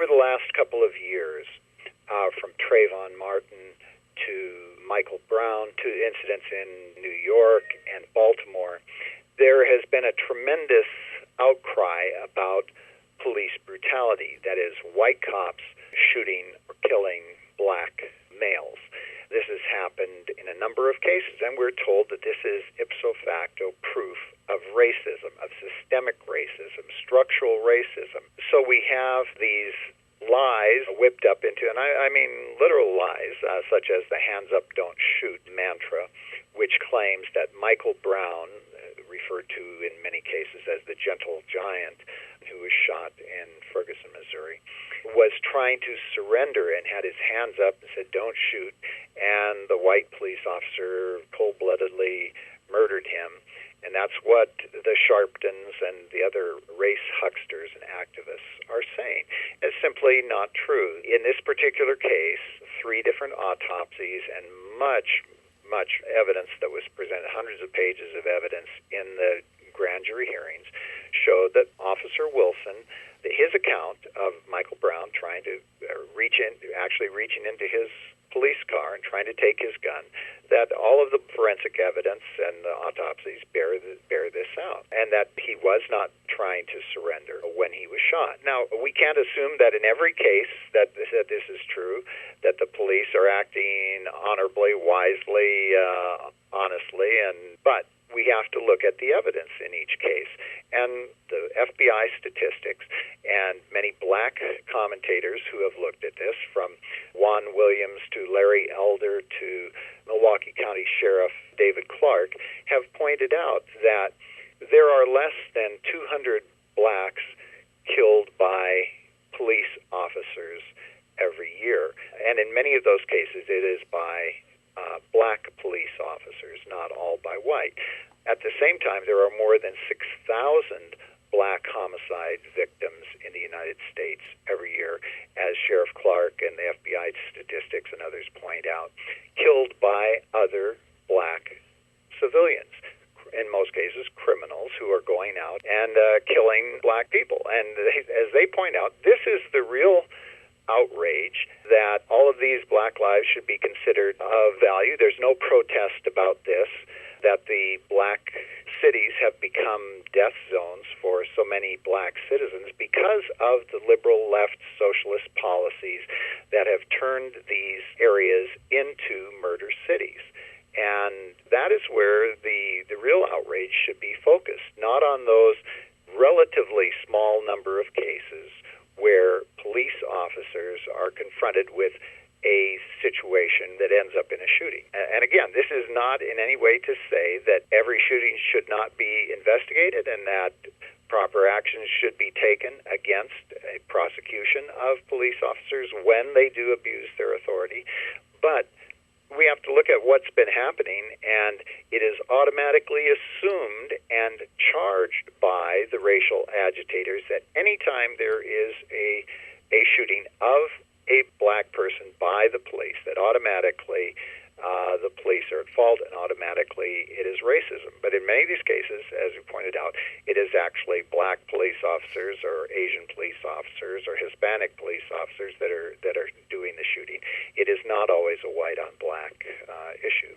over the last couple of years, from Trayvon Martin to Michael Brown to incidents in New York and Baltimore, there has been a tremendous outcry about police brutality, that is, white cops shooting or killing black males. This has happened in a number of cases, and we're told that this is ipso facto proof of racism, of systemic racism, structural racism. So we have these lies whipped up into, and I mean literal lies, such as the hands up, don't shoot mantra, which claims that Michael Brown, referred to in many cases as the gentle giant who was shot in Ferguson, Missouri, was trying to surrender and had his hands up and said, don't shoot, and the white police officer cold-bloodedly murdered him. And that's what the Sharptons and the other race hucksters and activists are saying. It's simply not true. In this particular case, 3 different autopsies and much evidence that was presented, hundreds of pages of evidence in the grand jury hearings, showed that Officer Wilson, his account of Michael Brown trying to reaching into his police car and trying to take his gun, that all of the forensic evidence and the autopsies bear this out, and that he was not trying to surrender when he was shot. Now, we can't assume that in every case that this is true, that the police are acting honorably, wisely, honestly, but we have to look at the evidence in each case. And the FBI statistics and many black commentators who have looked at this, from Juan Williams to Larry Elder to Milwaukee County Sheriff David Clark, have pointed out that there are less than 200 blacks killed by police officers every year. And in many of those cases, it is by black police officers, not all by white. At the same time, there are more than 6,000 black homicide victims in the United States every year, as Sheriff Clark and the FBI statistics and others point out, killed by other black civilians, in most cases criminals who are going out and killing black people. And as they point out, this is the real outrage, that all of these black lives should be considered of value. There's no protest about this, that the black cities have become death zones for so many black citizens because of the liberal left socialist policies that have turned these areas into murder cities. And that is where the real outrage should be focused, not on those relatively small number of cases where police officers are confronted with a situation that ends up in a shooting. And again, this is not in any way to say that every shooting should not be investigated and that proper actions should be taken against a prosecution of police officers when they do abuse their authority. But we have to look at what's been happening, and it is automatically assumed and charged by the racial agitators that anytime there is a shooting of a black person by the police, that automatically the police are at fault and automatically it is racism. But in many of these cases, as you pointed out, it is actually black police officers or Asian police officers or Hispanic police officers that are doing the shooting. It is not always a white on black issue.